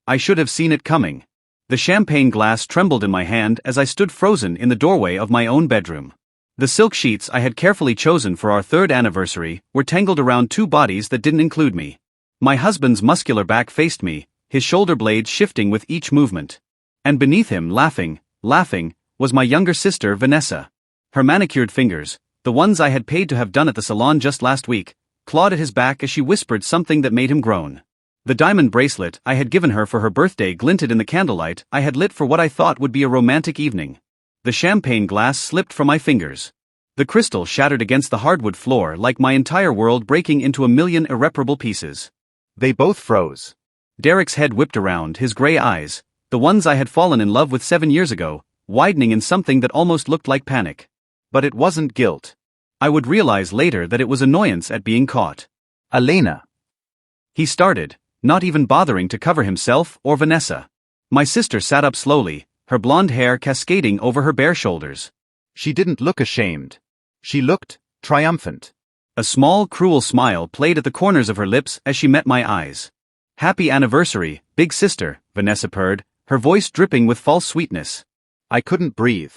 I should have seen it coming. The champagne glass trembled in my hand as I stood frozen in the doorway of my own bedroom. The silk sheets I had carefully chosen for our third anniversary were tangled around two bodies that didn't include me. My husband's muscular back faced me, his shoulder blades shifting with each movement. And beneath him, laughing, was my younger sister Vanessa. Her manicured fingers, the ones I had paid to have done at the salon just last week, clawed at his back as she whispered something that made him groan. The diamond bracelet I had given her for her birthday glinted in the candlelight I had lit for what I thought would be a romantic evening. The champagne glass slipped from my fingers. The crystal shattered against the hardwood floor like my entire world breaking into a million irreparable pieces. They both froze. Derek's head whipped around, his gray eyes, the ones I had fallen in love with 7 years ago, widening in something that almost looked like panic. But it wasn't guilt. I would realize later that it was annoyance at being caught. Elena. He started, not even bothering to cover himself or Vanessa. My sister sat up slowly, her blonde hair cascading over her bare shoulders. She didn't look ashamed. She looked triumphant. A small, cruel smile played at the corners of her lips as she met my eyes. "Happy anniversary, big sister," Vanessa purred, her voice dripping with false sweetness. I couldn't breathe.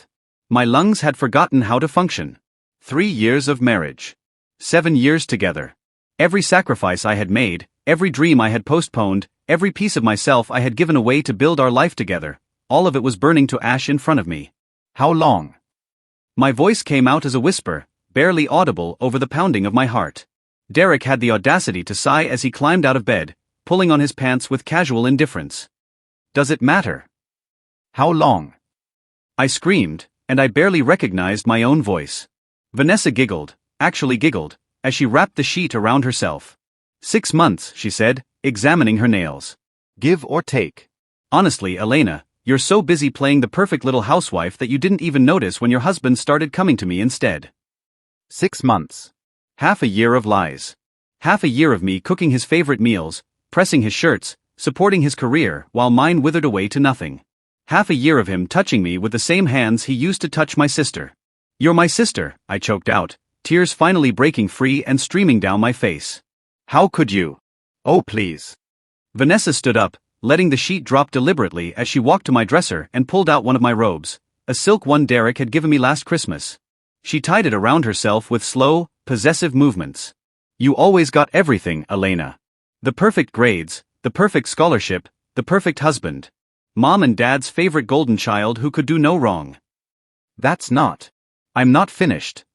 My lungs had forgotten how to function. 3 years of marriage. 7 years together. Every sacrifice I had made, every dream I had postponed, every piece of myself I had given away to build our life together, all of it was burning to ash in front of me. How long? My voice came out as a whisper, barely audible over the pounding of my heart. Derek had the audacity to sigh as he climbed out of bed, pulling on his pants with casual indifference. Does it matter? How long? I screamed, and I barely recognized my own voice. Vanessa giggled, actually giggled, as she wrapped the sheet around herself. 6 months, she said, examining her nails. Give or take. Honestly, Elena, you're so busy playing the perfect little housewife that you didn't even notice when your husband started coming to me instead. 6 months. Half a year of lies. Half a year of me cooking his favorite meals, pressing his shirts, supporting his career while mine withered away to nothing. Half a year of him touching me with the same hands he used to touch my sister. You're my sister, I choked out, tears finally breaking free and streaming down my face. How could you? Oh, please. Vanessa stood up, letting the sheet drop deliberately as she walked to my dresser and pulled out one of my robes, a silk one Derek had given me last Christmas. She tied it around herself with slow, possessive movements. You always got everything, Elena. The perfect grades, the perfect scholarship, the perfect husband. Mom and Dad's favorite golden child who could do no wrong. That's not. I'm not finished.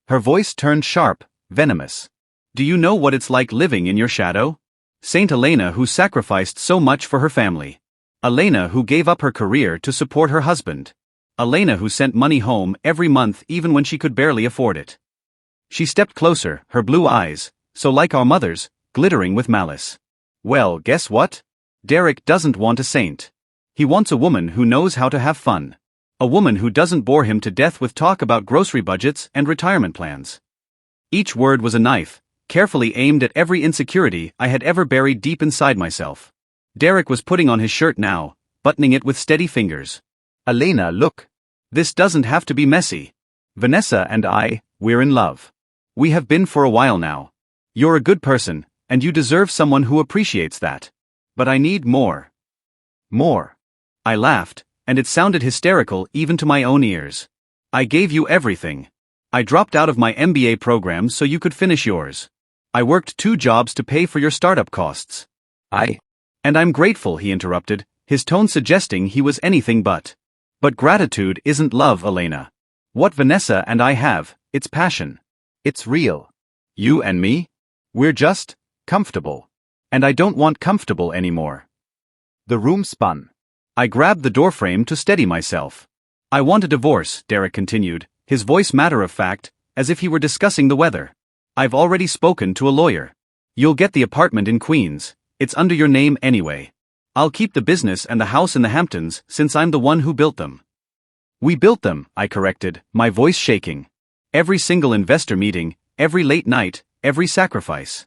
Her voice turned sharp, venomous. Do you know what it's like living in your shadow? Saint Elena who sacrificed so much for her family. Elena who gave up her career to support her husband. Elena who sent money home every month even when she could barely afford it. She stepped closer, her blue eyes, so like our mother's, glittering with malice. Well, guess what? Derek doesn't want a saint. He wants a woman who knows how to have fun. A woman who doesn't bore him to death with talk about grocery budgets and retirement plans. Each word was a knife, carefully aimed at every insecurity I had ever buried deep inside myself. Derek was putting on his shirt now, buttoning it with steady fingers. Elena, look. This doesn't have to be messy. Vanessa and we're in love. We have been for a while now. You're a good person, and you deserve someone who appreciates that. But I need more. More. I laughed, and it sounded hysterical even to my own ears. I gave you everything. I dropped out of my MBA program so you could finish yours. I worked 2 jobs to pay for your startup costs. And I'm grateful, he interrupted, his tone suggesting he was anything but. But gratitude isn't love, Elena. What Vanessa and I have, it's passion. It's real. You and me? We're just comfortable. And I don't want comfortable anymore. The room spun. I grabbed the doorframe to steady myself. I want a divorce, Derek continued, his voice matter of fact, as if he were discussing the weather. I've already spoken to a lawyer. You'll get the apartment in Queens, it's under your name anyway. I'll keep the business and the house in the Hamptons since I'm the one who built them. We built them, I corrected, my voice shaking. Every single investor meeting, every late night, every sacrifice.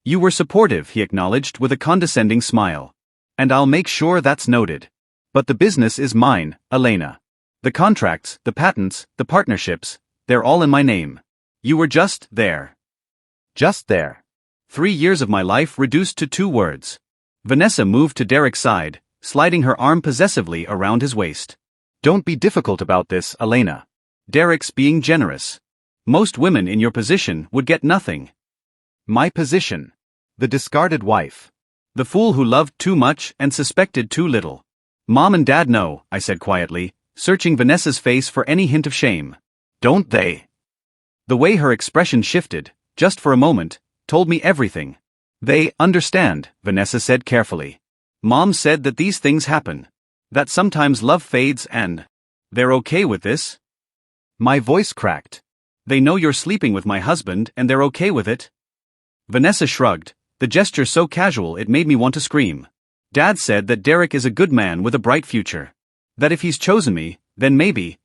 You were supportive, he acknowledged with a condescending smile. And I'll make sure that's noted. But the business is mine, Elena. The contracts, the patents, the partnerships, they're all in my name. You were just there. Just there. 3 years of my life reduced to 2 words. Vanessa moved to Derek's side, sliding her arm possessively around his waist. Don't be difficult about this, Elena. Derek's being generous. Most women in your position would get nothing. My position. The discarded wife. The fool who loved too much and suspected too little. Mom and Dad know, I said quietly, searching Vanessa's face for any hint of shame. Don't they? The way her expression shifted, just for a moment, told me everything. They understand, Vanessa said carefully. Mom said that these things happen. That sometimes love fades and... They're okay with this? My voice cracked. They know you're sleeping with my husband and they're okay with it? Vanessa shrugged, the gesture so casual it made me want to scream. Dad said that Derek is a good man with a bright future. That if he's chosen me, then maybe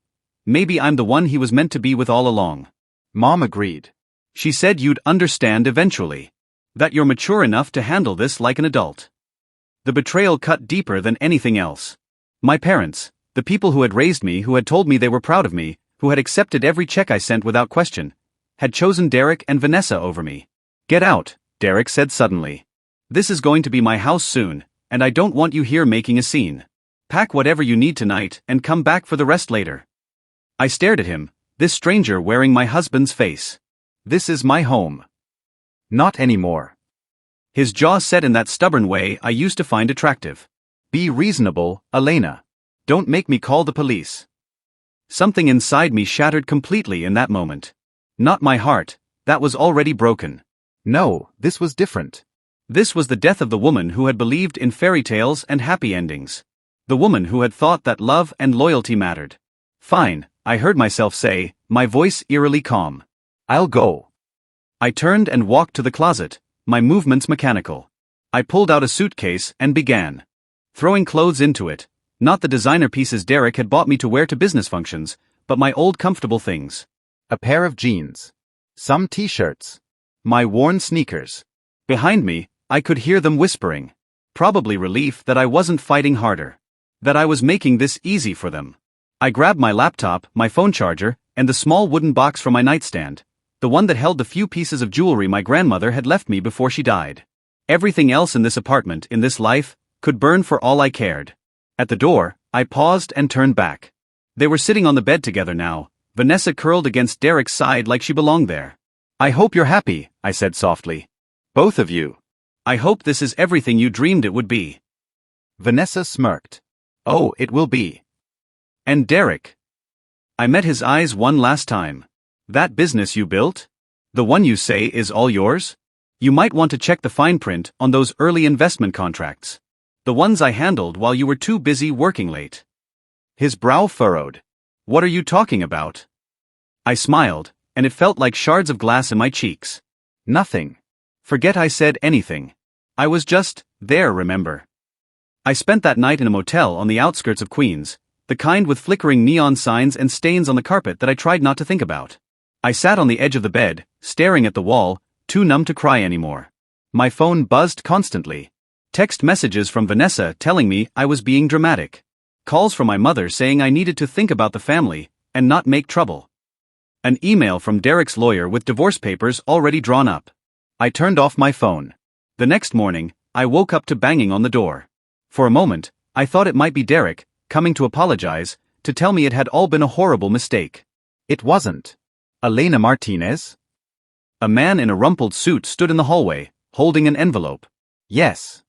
I'm the one he was meant to be with all along. Mom agreed. She said you'd understand eventually. That you're mature enough to handle this like an adult. The betrayal cut deeper than anything else. My parents, the people who had raised me, who had told me they were proud of me, who had accepted every check I sent without question, had chosen Derek and Vanessa over me. Get out, Derek said suddenly. This is going to be my house soon, and I don't want you here making a scene. Pack whatever you need tonight and come back for the rest later. I stared at him, this stranger wearing my husband's face. This is my home. Not anymore. His jaw set in that stubborn way I used to find attractive. Be reasonable, Elena. Don't make me call the police. Something inside me shattered completely in that moment. Not my heart, that was already broken. No, this was different. This was the death of the woman who had believed in fairy tales and happy endings. The woman who had thought that love and loyalty mattered. Fine, I heard myself say, my voice eerily calm. I'll go. I turned and walked to the closet, my movements mechanical. I pulled out a suitcase and began throwing clothes into it, not the designer pieces Derek had bought me to wear to business functions, but my old comfortable things. A pair of jeans. Some t-shirts. My worn sneakers. Behind me, I could hear them whispering. Probably relief that I wasn't fighting harder. That I was making this easy for them. I grabbed my laptop, my phone charger, and the small wooden box from my nightstand, the one that held the few pieces of jewelry my grandmother had left me before she died. Everything else in this apartment, in this life, could burn for all I cared. At the door, I paused and turned back. They were sitting on the bed together now, Vanessa curled against Derek's side like she belonged there. I hope you're happy, I said softly. Both of you. I hope this is everything you dreamed it would be. Vanessa smirked. Oh, it will be. And Derek. I met his eyes one last time. That business you built? The one you say is all yours? You might want to check the fine print on those early investment contracts. The ones I handled while you were too busy working late. His brow furrowed. What are you talking about? I smiled, and it felt like shards of glass in my cheeks. Nothing. Forget I said anything. I was just there, remember? I spent that night in a motel on the outskirts of Queens, the kind with flickering neon signs and stains on the carpet that I tried not to think about. I sat on the edge of the bed, staring at the wall, too numb to cry anymore. My phone buzzed constantly. Text messages from Vanessa telling me I was being dramatic. Calls from my mother saying I needed to think about the family and not make trouble. An email from Derek's lawyer with divorce papers already drawn up. I turned off my phone. The next morning, I woke up to banging on the door. For a moment, I thought it might be Derek, coming to apologize, to tell me it had all been a horrible mistake. It wasn't. Elena Martinez? A man in a rumpled suit stood in the hallway, holding an envelope. Yes.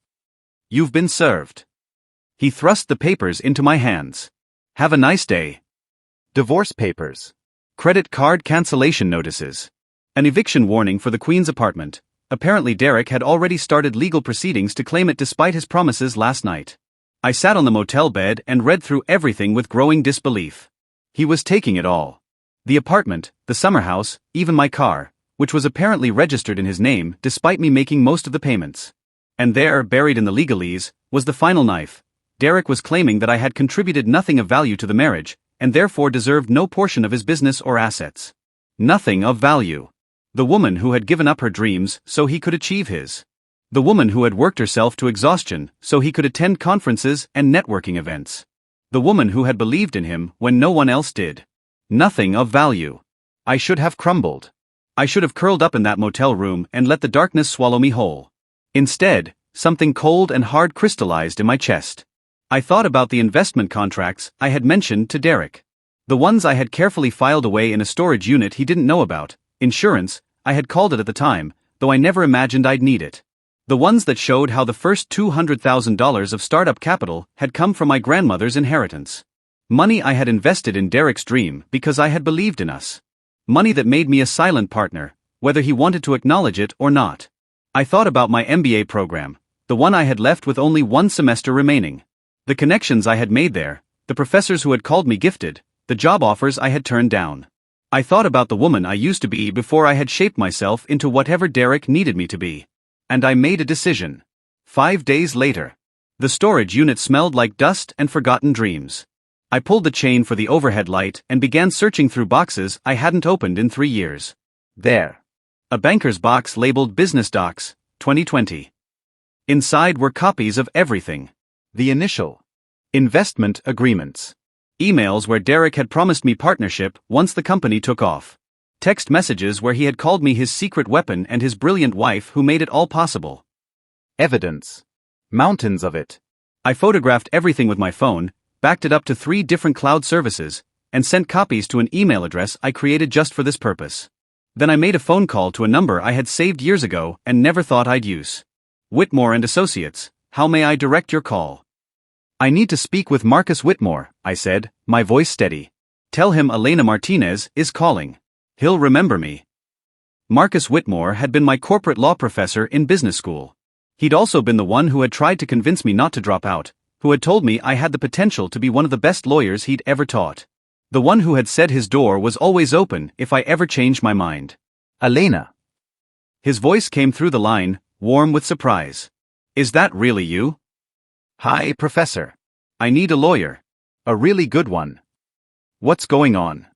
You've been served. He thrust the papers into my hands. Have a nice day. Divorce papers. Credit card cancellation notices. An eviction warning for the Queen's apartment. Apparently Derek had already started legal proceedings to claim it despite his promises last night. I sat on the motel bed and read through everything with growing disbelief. He was taking it all. The apartment, the summer house, even my car, which was apparently registered in his name despite me making most of the payments. And there, buried in the legalese, was the final knife. Derek was claiming that I had contributed nothing of value to the marriage, and therefore deserved no portion of his business or assets. Nothing of value. The woman who had given up her dreams so he could achieve his. The woman who had worked herself to exhaustion so he could attend conferences and networking events. The woman who had believed in him when no one else did. Nothing of value. I should have crumbled. I should have curled up in that motel room and let the darkness swallow me whole. Instead, something cold and hard crystallized in my chest. I thought about the investment contracts I had mentioned to Derek. The ones I had carefully filed away in a storage unit he didn't know about. Insurance, I had called it at the time, though I never imagined I'd need it. The ones that showed how the first $200,000 of startup capital had come from my grandmother's inheritance. Money I had invested in Derek's dream because I had believed in us. Money that made me a silent partner, whether he wanted to acknowledge it or not. I thought about my MBA program, the one I had left with only one semester remaining. The connections I had made there, the professors who had called me gifted, the job offers I had turned down. I thought about the woman I used to be before I had shaped myself into whatever Derek needed me to be. And I made a decision. 5 days later. The storage unit smelled like dust and forgotten dreams. I pulled the chain for the overhead light and began searching through boxes I hadn't opened in 3 years. There. A banker's box labeled Business Docs, 2020. Inside were copies of everything. The initial. Investment agreements. Emails where Derek had promised me partnership once the company took off. Text messages where he had called me his secret weapon and his brilliant wife who made it all possible. Evidence. Mountains of it. I photographed everything with my phone, backed it up to 3 different cloud services, and sent copies to an email address I created just for this purpose. Then I made a phone call to a number I had saved years ago and never thought I'd use. Whitmore and Associates, how may I direct your call? I need to speak with Marcus Whitmore, I said, my voice steady. Tell him Elena Martinez is calling. He'll remember me. Marcus Whitmore had been my corporate law professor in business school. He'd also been the one who had tried to convince me not to drop out, who had told me I had the potential to be one of the best lawyers he'd ever taught. The one who had said his door was always open if I ever changed my mind. Elena. His voice came through the line, warm with surprise. Is that really you? Hi, Professor. I need a lawyer. A really good one. What's going on?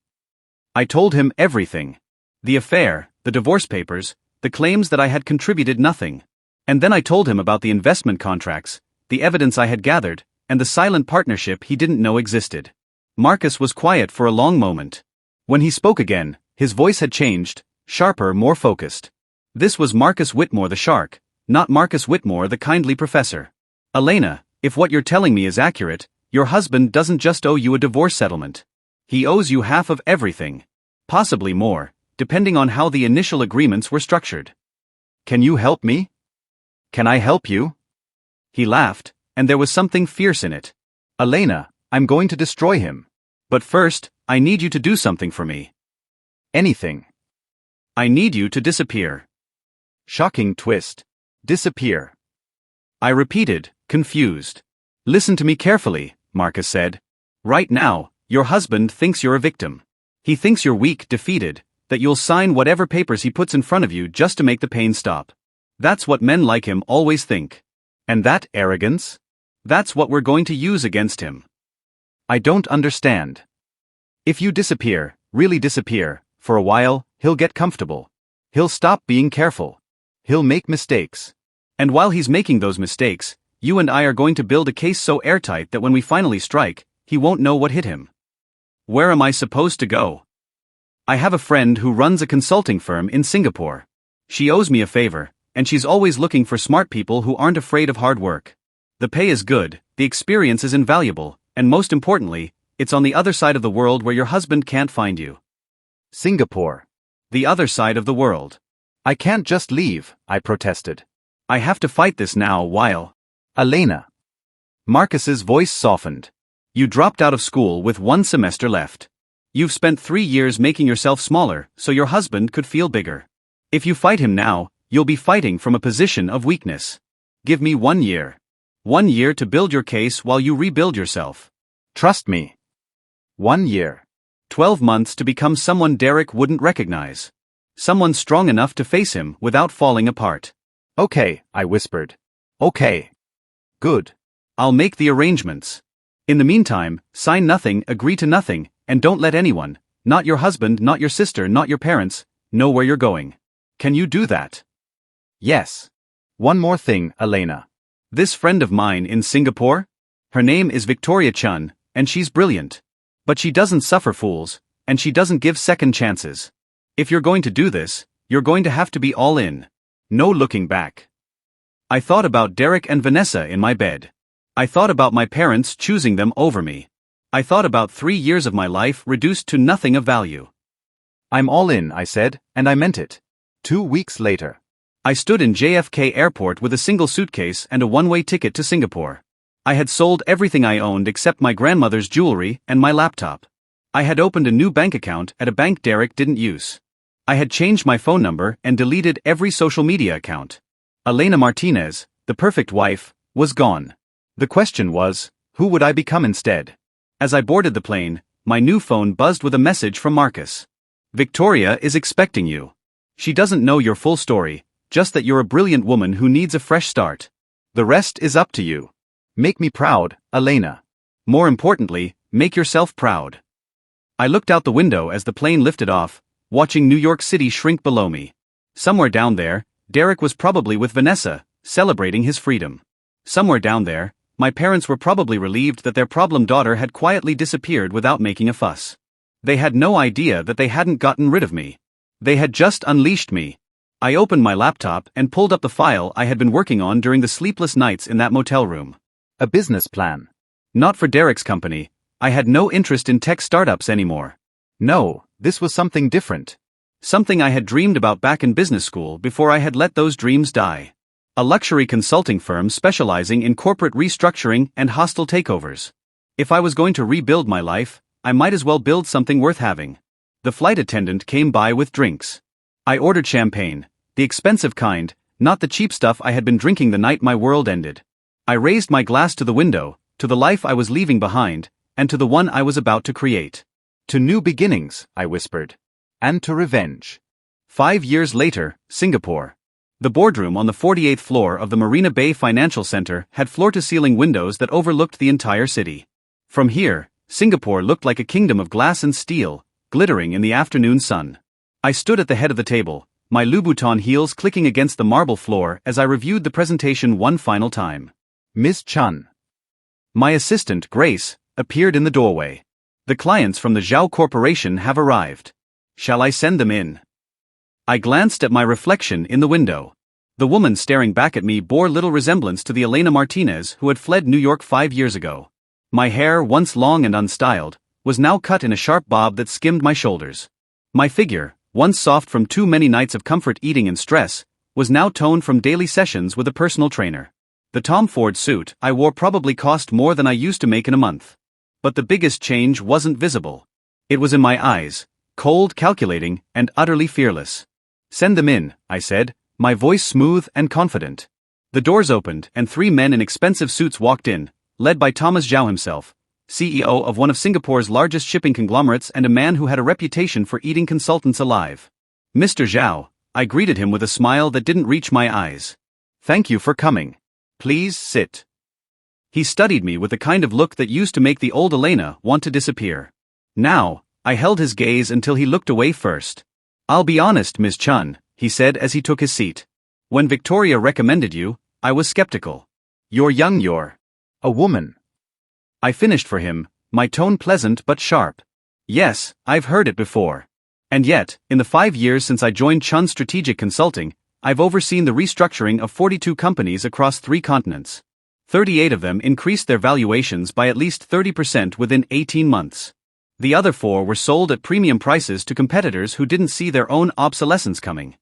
I told him everything. The affair, the divorce papers, the claims that I had contributed nothing. And then I told him about the investment contracts, the evidence I had gathered, and the silent partnership he didn't know existed. Marcus was quiet for a long moment. When he spoke again, his voice had changed, sharper, more focused. This was Marcus Whitmore the shark, not Marcus Whitmore the kindly professor. Elena, if what you're telling me is accurate, your husband doesn't just owe you a divorce settlement. He owes you half of everything. Possibly more, depending on how the initial agreements were structured. Can you help me? Can I help you? He laughed, and there was something fierce in it. Elena, I'm going to destroy him. But first, I need you to do something for me. Anything. I need you to disappear. Shocking twist. Disappear. I repeated, confused. Listen to me carefully, Marcus said. Right now, your husband thinks you're a victim. He thinks you're weak, defeated, that you'll sign whatever papers he puts in front of you just to make the pain stop. That's what men like him always think. And that arrogance? That's what we're going to use against him. I don't understand. If you disappear, really disappear, for a while, he'll get comfortable. He'll stop being careful. He'll make mistakes. And while he's making those mistakes, you and I are going to build a case so airtight that when we finally strike, he won't know what hit him. Where am I supposed to go? I have a friend who runs a consulting firm in Singapore. She owes me a favor, and she's always looking for smart people who aren't afraid of hard work. The pay is good, the experience is invaluable, and most importantly, it's on the other side of the world where your husband can't find you. Singapore. The other side of the world. I can't just leave, I protested. I have to fight this now while... Elena. Marcus's voice softened. You dropped out of school with 1 semester left. You've spent 3 years making yourself smaller so your husband could feel bigger. If you fight him now, you'll be fighting from a position of weakness. Give me 1 year. 1 year to build your case while you rebuild yourself. Trust me. 1 year. 12 months to become someone Derek wouldn't recognize. Someone strong enough to face him without falling apart. Okay, I whispered. Okay. Good. I'll make the arrangements. In the meantime, sign nothing, agree to nothing, and don't let anyone, not your husband, not your sister, not your parents, know where you're going. Can you do that? Yes. One more thing, Elena. This friend of mine in Singapore? Her name is Victoria Chun, and she's brilliant. But she doesn't suffer fools, and she doesn't give second chances. If you're going to do this, you're going to have to be all in. No looking back. I thought about Derek and Vanessa in my bed. I thought about my parents choosing them over me. I thought about 3 years of my life reduced to nothing of value. I'm all in, I said, and I meant it. 2 weeks later. I stood in JFK Airport with a single suitcase and a one-way ticket to Singapore. I had sold everything I owned except my grandmother's jewelry and my laptop. I had opened a new bank account at a bank Derek didn't use. I had changed my phone number and deleted every social media account. Elena Martinez, the perfect wife, was gone. The question was, who would I become instead? As I boarded the plane, my new phone buzzed with a message from Marcus. Victoria is expecting you. She doesn't know your full story, just that you're a brilliant woman who needs a fresh start. The rest is up to you. Make me proud, Elena. More importantly, make yourself proud. I looked out the window as the plane lifted off, watching New York City shrink below me. Somewhere down there, Derek was probably with Vanessa, celebrating his freedom. Somewhere down there, my parents were probably relieved that their problem daughter had quietly disappeared without making a fuss. They had no idea that they hadn't gotten rid of me. They had just unleashed me. I opened my laptop and pulled up the file I had been working on during the sleepless nights in that motel room. A business plan. Not for Derek's company. I had no interest in tech startups anymore. No, this was something different. Something I had dreamed about back in business school before I had let those dreams die. A luxury consulting firm specializing in corporate restructuring and hostile takeovers. If I was going to rebuild my life, I might as well build something worth having. The flight attendant came by with drinks. I ordered champagne, the expensive kind, not the cheap stuff I had been drinking the night my world ended. I raised my glass to the window, to the life I was leaving behind, and to the one I was about to create. To new beginnings, I whispered. And to revenge. 5 years later, Singapore. The boardroom on the 48th floor of the Marina Bay Financial Center had floor-to-ceiling windows that overlooked the entire city. From here, Singapore looked like a kingdom of glass and steel, glittering in the afternoon sun. I stood at the head of the table, my Louboutin heels clicking against the marble floor as I reviewed the presentation one final time. Miss Chun. My assistant, Grace, appeared in the doorway. The clients from the Zhao Corporation have arrived. Shall I send them in? I glanced at my reflection in the window. The woman staring back at me bore little resemblance to the Elena Martinez who had fled New York 5 years ago. My hair, once long and unstyled, was now cut in a sharp bob that skimmed my shoulders. My figure, once soft from too many nights of comfort eating and stress, was now toned from daily sessions with a personal trainer. The Tom Ford suit I wore probably cost more than I used to make in a month. But the biggest change wasn't visible. It was in my eyes. Cold, calculating, and utterly fearless. Send them in, I said, my voice smooth and confident. The doors opened and 3 men in expensive suits walked in, led by Thomas Zhao himself, CEO of one of Singapore's largest shipping conglomerates and a man who had a reputation for eating consultants alive. Mr. Zhao, I greeted him with a smile that didn't reach my eyes. Thank you for coming. Please sit. He studied me with the kind of look that used to make the old Elena want to disappear. Now, I held his gaze until he looked away first. I'll be honest, Ms. Chun, he said as he took his seat. When Victoria recommended you, I was skeptical. You're young, you're a woman. I finished for him, my tone pleasant but sharp. Yes, I've heard it before. And yet, in the 5 years since I joined Chun Strategic Consulting, I've overseen the restructuring of 42 companies across 3 continents. 38 of them increased their valuations by at least 30% within 18 months. The other 4 were sold at premium prices to competitors who didn't see their own obsolescence coming.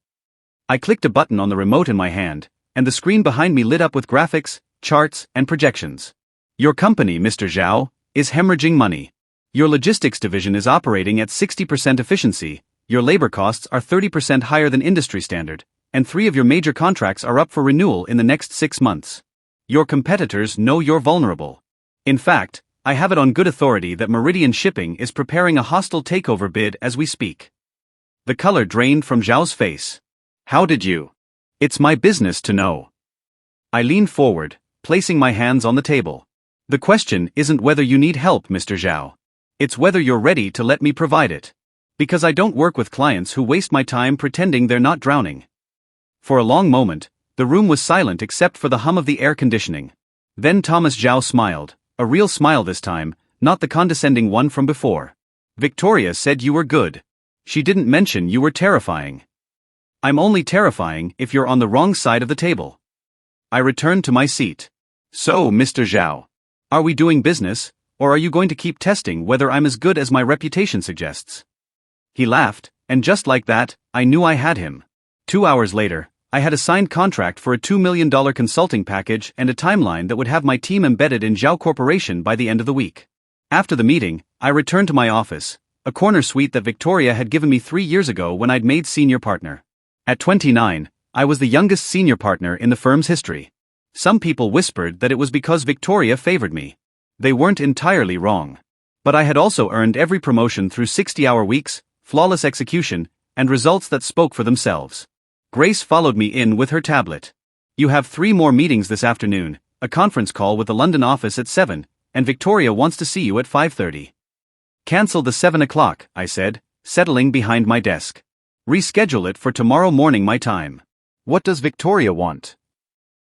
I clicked a button on the remote in my hand, and the screen behind me lit up with graphics, charts, and projections. Your company, Mr. Zhao, is hemorrhaging money. Your logistics division is operating at 60% efficiency, your labor costs are 30% higher than industry standard, and 3 of your major contracts are up for renewal in the next 6 months. Your competitors know you're vulnerable. In fact, I have it on good authority that Meridian Shipping is preparing a hostile takeover bid as we speak. The color drained from Zhao's face. How did you? It's my business to know. I leaned forward, placing my hands on the table. The question isn't whether you need help, Mr. Zhao. It's whether you're ready to let me provide it. Because I don't work with clients who waste my time pretending they're not drowning. For a long moment, the room was silent except for the hum of the air conditioning. Then Thomas Zhao smiled. A real smile this time, not the condescending one from before. Victoria said you were good. She didn't mention you were terrifying. I'm only terrifying if you're on the wrong side of the table. I returned to my seat. So, Mr. Zhao, are we doing business, or are you going to keep testing whether I'm as good as my reputation suggests? He laughed, and just like that, I knew I had him. 2 hours later, I had a signed contract for a $2 million consulting package and a timeline that would have my team embedded in Zhao Corporation by the end of the week. After the meeting, I returned to my office, a corner suite that Victoria had given me 3 years ago when I'd made senior partner. At 29, I was the youngest senior partner in the firm's history. Some people whispered that it was because Victoria favored me. They weren't entirely wrong. But I had also earned every promotion through 60-hour weeks, flawless execution, and results that spoke for themselves. Grace followed me in with her tablet. You have 3 more meetings this afternoon, a conference call with the London office at 7, and Victoria wants to see you at 5:30. Cancel the 7 o'clock, I said, settling behind my desk. Reschedule it for tomorrow morning my time. What does Victoria want?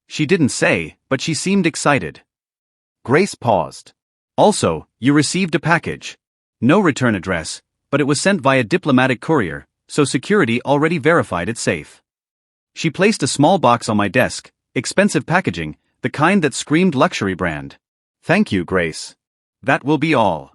She didn't say, but she seemed excited. Grace paused. Also, you received a package. No return address, but it was sent via diplomatic courier, so security already verified it's safe. She placed a small box on my desk, expensive packaging, the kind that screamed luxury brand. Thank you, Grace. That will be all.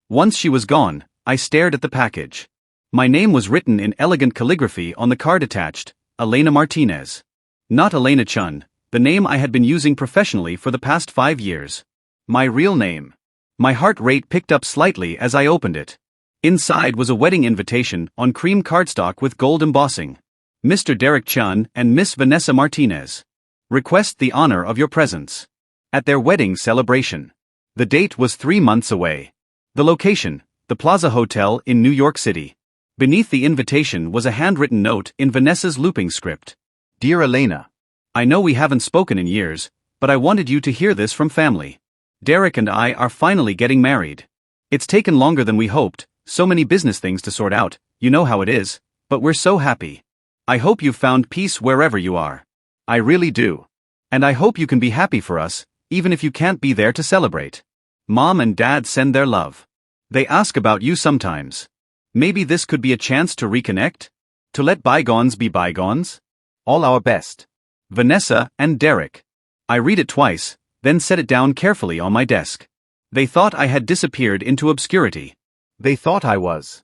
Once she was gone, I stared at the package. My name was written in elegant calligraphy on the card attached, Elena Martinez. Not Elena Chun, the name I had been using professionally for the past 5 years. My real name. My heart rate picked up slightly as I opened it. Inside was a wedding invitation on cream cardstock with gold embossing. Mr. Derek Chun and Miss Vanessa Martinez. Request the honor of your presence at their wedding celebration. The date was 3 months away. The location, the Plaza Hotel in New York City. Beneath the invitation was a handwritten note in Vanessa's looping script. Dear Elena, I know we haven't spoken in years, but I wanted you to hear this from family. Derek and I are finally getting married. It's taken longer than we hoped, so many business things to sort out, you know how it is, but we're so happy. I hope you've found peace wherever you are. I really do. And I hope you can be happy for us, even if you can't be there to celebrate. Mom and Dad send their love. They ask about you sometimes. Maybe this could be a chance to reconnect? To let bygones be bygones? All our best. Vanessa and Derek. I read it twice, then set it down carefully on my desk. They thought I had disappeared into obscurity. They thought I was.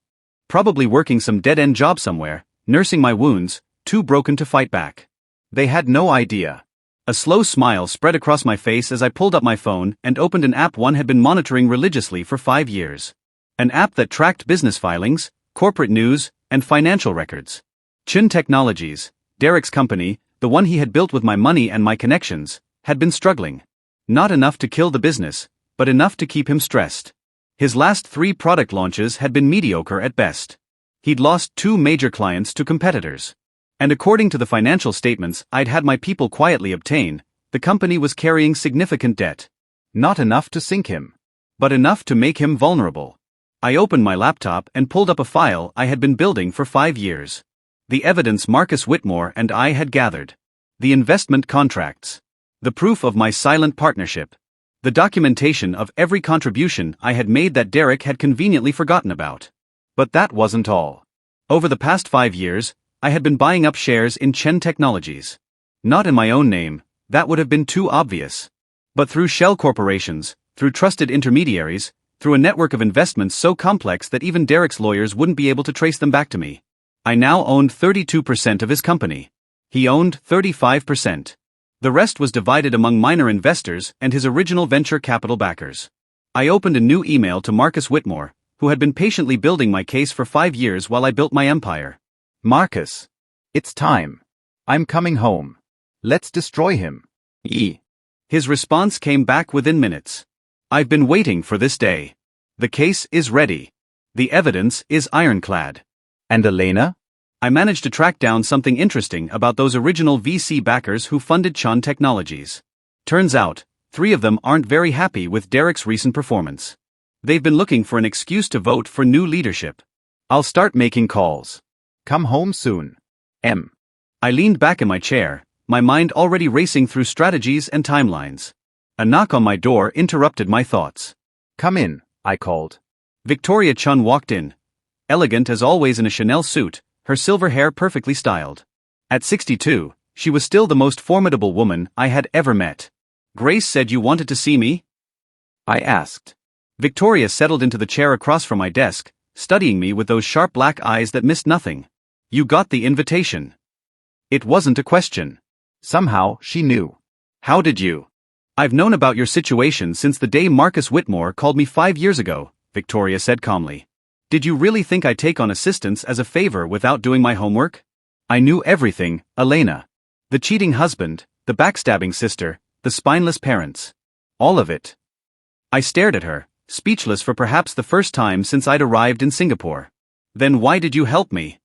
Probably working some dead-end job somewhere, nursing my wounds, too broken to fight back. They had no idea. A slow smile spread across my face as I pulled up my phone and opened an app one had been monitoring religiously for 5 years. An app that tracked business filings, corporate news, and financial records. Chin Technologies, Derek's company, the one he had built with my money and my connections, had been struggling. Not enough to kill the business, but enough to keep him stressed. His last 3 product launches had been mediocre at best. He'd lost 2 major clients to competitors. And according to the financial statements I'd had my people quietly obtain, the company was carrying significant debt. Not enough to sink him, but enough to make him vulnerable. I opened my laptop and pulled up a file I had been building for 5 years. The evidence Marcus Whitmore and I had gathered. The investment contracts. The proof of my silent partnership. The documentation of every contribution I had made that Derek had conveniently forgotten about. But that wasn't all. Over the past 5 years, I had been buying up shares in Chen Technologies. Not in my own name, that would have been too obvious. But through shell corporations, through trusted intermediaries, through a network of investments so complex that even Derek's lawyers wouldn't be able to trace them back to me. I now owned 32% of his company. He owned 35%. The rest was divided among minor investors and his original venture capital backers. I opened a new email to Marcus Whitmore, who had been patiently building my case for 5 years while I built my empire. Marcus. It's time. I'm coming home. Let's destroy him. His response came back within minutes. I've been waiting for this day. The case is ready. The evidence is ironclad. And Elena? I managed to track down something interesting about those original VC backers who funded Chen Technologies. Turns out, 3 of them aren't very happy with Derek's recent performance. They've been looking for an excuse to vote for new leadership. I'll start making calls. Come home soon. M. I leaned back in my chair, my mind already racing through strategies and timelines. A knock on my door interrupted my thoughts. Come in, I called. Victoria Chun walked in. Elegant as always in a Chanel suit, her silver hair perfectly styled. At 62, she was still the most formidable woman I had ever met. "Grace said you wanted to see me?" I asked. Victoria settled into the chair across from my desk, studying me with those sharp black eyes that missed nothing. "You got the invitation." It wasn't a question. Somehow, she knew. "How did you?" "I've known about your situation since the day Marcus Whitmore called me 5 years ago," Victoria said calmly. "Did you really think I'd take on assistance as a favor without doing my homework? I knew everything, Elena. The cheating husband, the backstabbing sister, the spineless parents. All of it." I stared at her, speechless for perhaps the first time since I'd arrived in Singapore. "Then why did you help me?"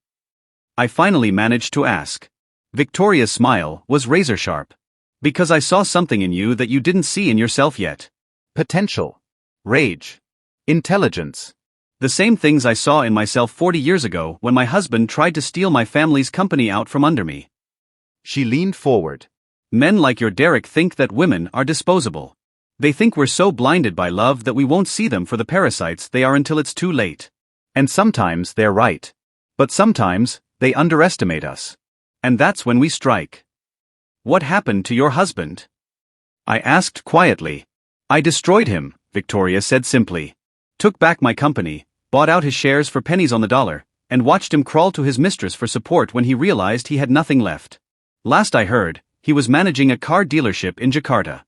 I finally managed to ask. Victoria's smile was razor-sharp. "Because I saw something in you that you didn't see in yourself yet." Potential. Rage. Intelligence. "The same things I saw in myself 40 years ago when my husband tried to steal my family's company out from under me." She leaned forward. "Men like your Derek think that women are disposable. They think we're so blinded by love that we won't see them for the parasites they are until it's too late. And sometimes they're right. But sometimes, they underestimate us. And that's when we strike." "What happened to your husband?" I asked quietly. "I destroyed him," Victoria said simply. "Took back my company, bought out his shares for pennies on the dollar, and watched him crawl to his mistress for support when he realized he had nothing left. Last I heard, he was managing a car dealership in Jakarta."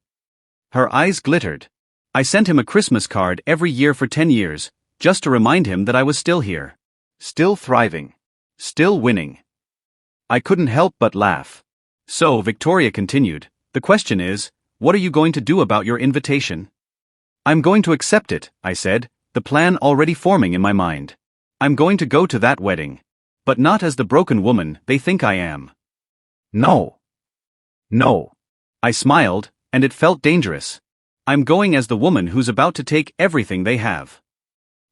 Her eyes glittered. "I sent him a Christmas card every year for 10 years, just to remind him that I was still here. Still thriving. Still winning." I couldn't help but laugh. "So," Victoria continued, "the question is, what are you going to do about your invitation?" "I'm going to accept it," I said, the plan already forming in my mind. "I'm going to go to that wedding. But not as the broken woman they think I am." No. "No." I smiled, and it felt dangerous. "I'm going as the woman who's about to take everything they have."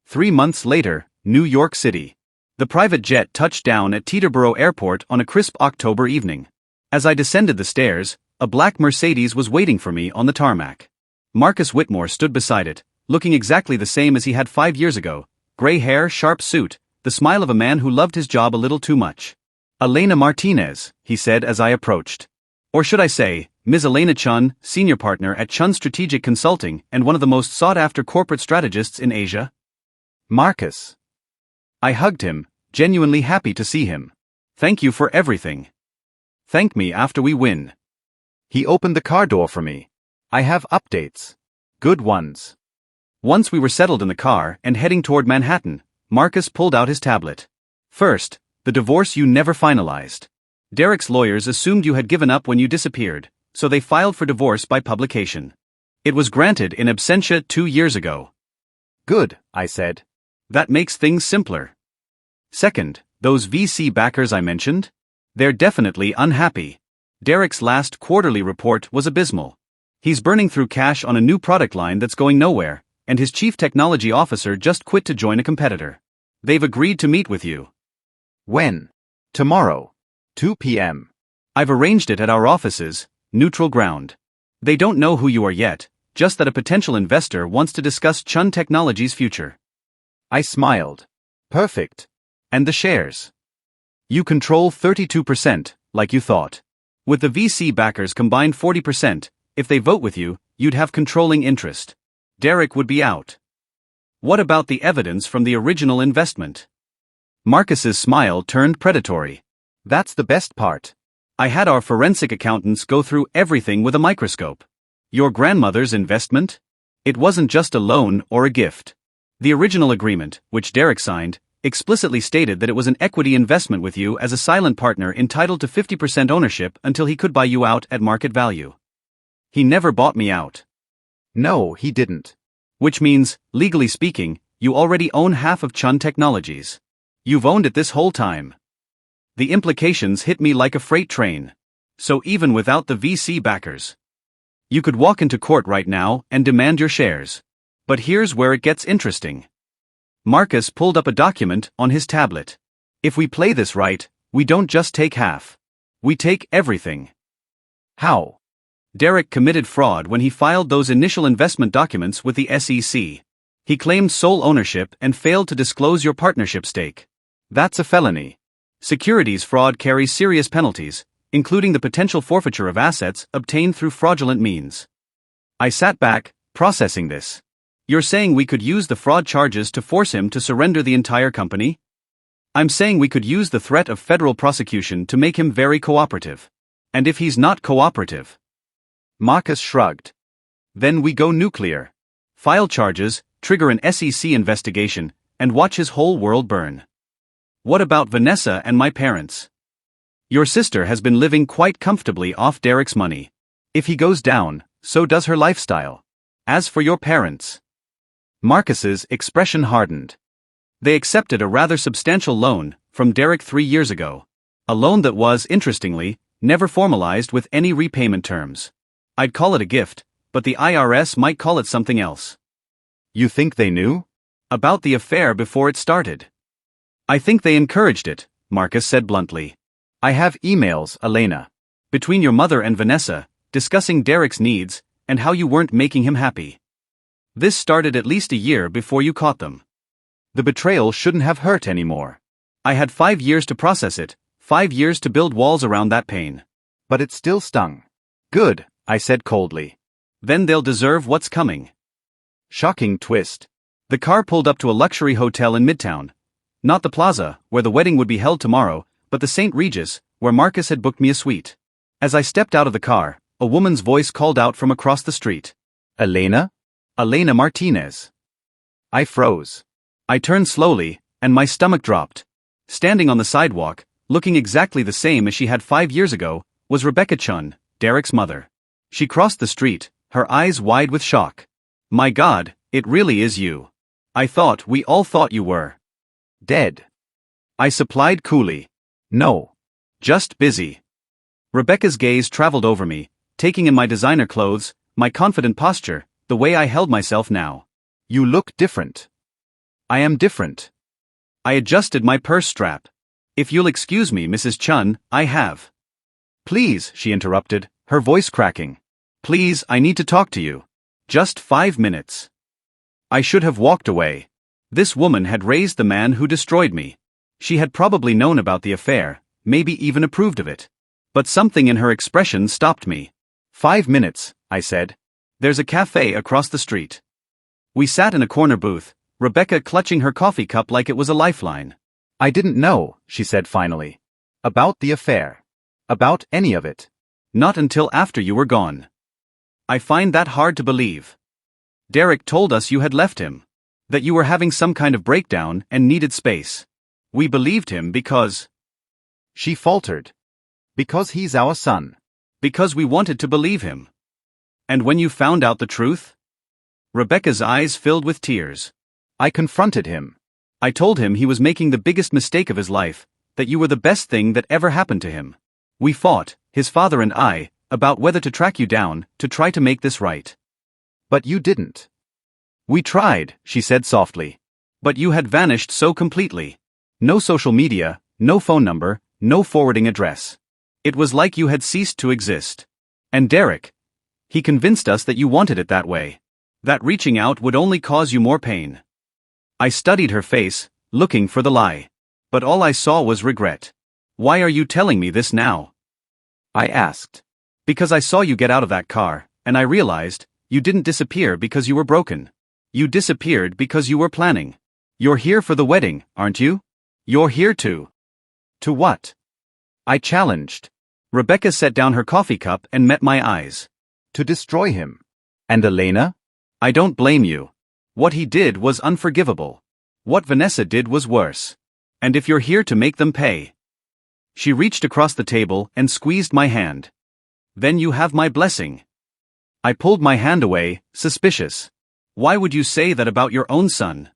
3 months later, New York City. The private jet touched down at Teterboro Airport on a crisp October evening. As I descended the stairs, a black Mercedes was waiting for me on the tarmac. Marcus Whitmore stood beside it, looking exactly the same as he had 5 years ago, gray hair, sharp suit, the smile of a man who loved his job a little too much. "Elena Martinez," he said as I approached. "Or should I say, Ms. Elena Chun, senior partner at Chun Strategic Consulting and one of the most sought-after corporate strategists in Asia." Marcus. I hugged him, genuinely happy to see him. "Thank you for everything. Thank me after we win." He opened the car door for me. "I have updates. Good ones." Once we were settled in the car and heading toward Manhattan, Marcus pulled out his tablet. "First, the divorce you never finalized. Derek's lawyers assumed you had given up when you disappeared, so they filed for divorce by publication. It was granted in absentia 2 years ago." "Good," I said. "That makes things simpler. Second, those VC backers I mentioned? They're definitely unhappy. Derek's last quarterly report was abysmal. He's burning through cash on a new product line that's going nowhere, and his chief technology officer just quit to join a competitor. They've agreed to meet with you." "When?" "Tomorrow. 2 p.m. "I've arranged it at our offices, neutral ground. They don't know who you are yet, just that a potential investor wants to discuss Chun Technology's future." I smiled. "Perfect. "And the shares? You control 32%, like you thought. With the VC backers combined 40%, if they vote with you, you'd have controlling interest. Derek would be out. What about the evidence from the original investment?" Marcus's smile turned predatory. "That's the best part. "I had our forensic accountants go through everything with a microscope. Your grandmother's investment? It wasn't just a loan or a gift. The original agreement, which Derek signed, explicitly stated that it was an equity investment with you as a silent partner entitled to 50% ownership until he could buy you out at market value. He never bought me out." "No, he didn't." "Which means, legally speaking, you already own half of Chun Technologies. You've owned it this whole time." The implications hit me like a freight train. So even without the VC backers, you could walk into court right now and demand your shares. But here's where it gets interesting. Marcus pulled up a document on his tablet. "If we play this right, we don't just take half. We take everything." "How?" "Derek committed fraud when he filed those initial investment documents with the SEC. He claimed sole ownership and failed to disclose your partnership stake. That's a felony. Securities fraud carries serious penalties, including the potential forfeiture of assets obtained through fraudulent means. I sat back, processing this. You're saying we could use the fraud charges to force him to surrender the entire company? I'm saying we could use the threat of federal prosecution to make him very cooperative. And if he's not cooperative? Marcus shrugged. Then we go nuclear. File charges, trigger an SEC investigation, and watch his whole world burn. What about Vanessa and my parents? Your sister has been living quite comfortably off Derek's money. If he goes down, so does her lifestyle. As for your parents. Marcus's expression hardened. They accepted a rather substantial loan from Derek 3 years ago. A loan that was, interestingly, never formalized with any repayment terms. I'd call it a gift, but the IRS might call it something else. You think they knew? About the affair before it started. I think they encouraged it, Marcus said bluntly. I have emails, Elena. Between your mother and Vanessa, discussing Derek's needs, and how you weren't making him happy. This started at least a year before you caught them. The betrayal shouldn't have hurt anymore. I had 5 years to process it, 5 years to build walls around that pain. But it still stung. Good, I said coldly. Then they'll deserve what's coming. Shocking twist. The car pulled up to a luxury hotel in Midtown. Not the Plaza, where the wedding would be held tomorrow, but the St. Regis, where Marcus had booked me a suite. As I stepped out of the car, a woman's voice called out from across the street. Elena? Elena Martinez. I froze. I turned slowly, and my stomach dropped. Standing on the sidewalk, looking exactly the same as she had 5 years ago, was Rebecca Chun, Derek's mother. She crossed the street, her eyes wide with shock. My God, it really is you. We all thought you were dead. I supplied coolly. No. Just busy. Rebecca's gaze traveled over me, taking in my designer clothes, my confident posture, the way I held myself now. You look different. I am different. I adjusted my purse strap. If you'll excuse me, Mrs. Chun, I have. Please, she interrupted, her voice cracking. Please, I need to talk to you. Just 5 minutes. I should have walked away. This woman had raised the man who destroyed me. She had probably known about the affair, maybe even approved of it. But something in her expression stopped me. 5 minutes, I said. There's a cafe across the street. We sat in a corner booth, Rebecca clutching her coffee cup like it was a lifeline. I didn't know, she said finally. About the affair. About any of it. Not until after you were gone. I find that hard to believe. Derek told us you had left him. That you were having some kind of breakdown and needed space. We believed him because... She faltered. Because he's our son. Because we wanted to believe him. And when you found out the truth? Rebecca's eyes filled with tears. I confronted him. I told him he was making the biggest mistake of his life, that you were the best thing that ever happened to him. We fought, his father and I, about whether to track you down, to try to make this right. But you didn't. We tried, she said softly. But you had vanished so completely. No social media, no phone number, no forwarding address. It was like you had ceased to exist. And Derek, he convinced us that you wanted it that way. That reaching out would only cause you more pain. I studied her face, looking for the lie. But all I saw was regret. Why are you telling me this now? I asked. Because I saw you get out of that car, and I realized, you didn't disappear because you were broken. You disappeared because you were planning. You're here for the wedding, aren't you? You're here to... To what? I challenged. Rebecca set down her coffee cup and met my eyes. To destroy him. And Elena? I don't blame you. What he did was unforgivable. What Vanessa did was worse. And if you're here to make them pay... She reached across the table and squeezed my hand. Then you have my blessing. I pulled my hand away, suspicious. Why would you say that about your own son?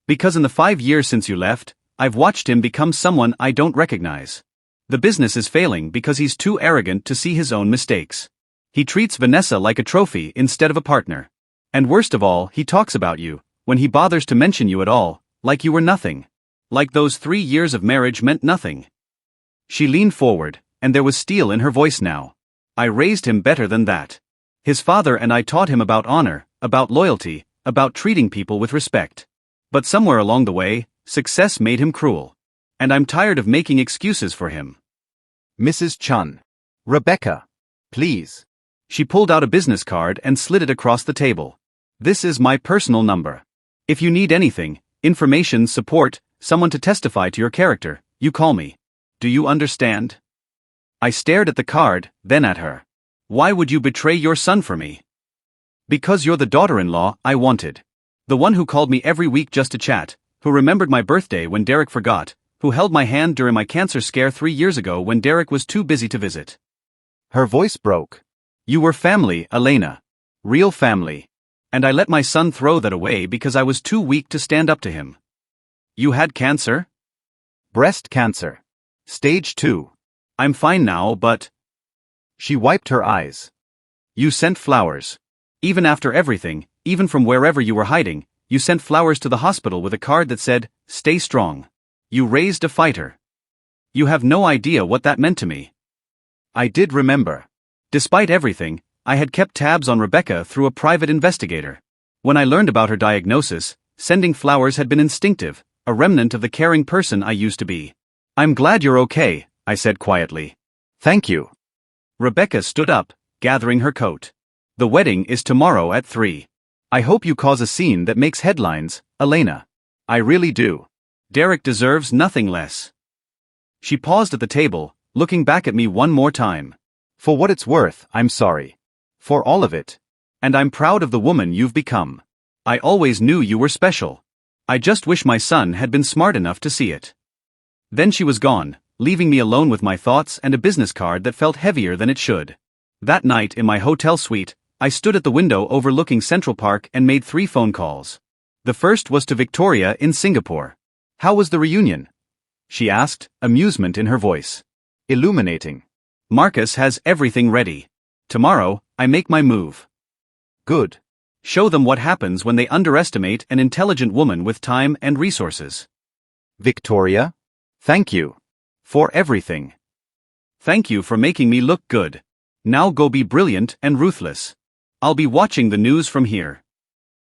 Because in the 5 years since you left, I've watched him become someone I don't recognize. The business is failing because he's too arrogant to see his own mistakes. He treats Vanessa like a trophy instead of a partner. And worst of all, he talks about you, when he bothers to mention you at all, like you were nothing. Like those 3 years of marriage meant nothing. She leaned forward, and there was steel in her voice now. I raised him better than that. His father and I taught him about honor, about loyalty, about treating people with respect. But somewhere along the way, success made him cruel. And I'm tired of making excuses for him. Mrs. Chun. Rebecca. Please. She pulled out a business card and slid it across the table. This is my personal number. If you need anything, information, support, someone to testify to your character, you call me. Do you understand? I stared at the card, then at her. Why would you betray your son for me? Because you're the daughter-in-law I wanted. The one who called me every week just to chat, who remembered my birthday when Derek forgot, who held my hand during my cancer scare 3 years ago when Derek was too busy to visit. Her voice broke. You were family, Elena. Real family. And I let my son throw that away because I was too weak to stand up to him. You had cancer? Breast cancer. Stage 2. I'm fine now, but... She wiped her eyes. You sent flowers. Even after everything, even from wherever you were hiding, you sent flowers to the hospital with a card that said, "Stay strong." You raised a fighter. You have no idea what that meant to me. I did remember. Despite everything, I had kept tabs on Rebecca through a private investigator. When I learned about her diagnosis, sending flowers had been instinctive, a remnant of the caring person I used to be. I'm glad you're okay, I said quietly. Thank you. Rebecca stood up, gathering her coat. The wedding is tomorrow at 3. I hope you cause a scene that makes headlines, Elena. I really do. Derek deserves nothing less. She paused at the table, looking back at me one more time. For what it's worth, I'm sorry. For all of it. And I'm proud of the woman you've become. I always knew you were special. I just wish my son had been smart enough to see it. Then she was gone, leaving me alone with my thoughts and a business card that felt heavier than it should. That night in my hotel suite, I stood at the window overlooking Central Park and made 3 phone calls. The first was to Victoria in Singapore. How was the reunion? She asked, amusement in her voice. Illuminating. Marcus has everything ready. Tomorrow, I make my move. Good. Show them what happens when they underestimate an intelligent woman with time and resources. Victoria? Thank you. For everything. Thank you for making me look good. Now go be brilliant and ruthless. I'll be watching the news from here.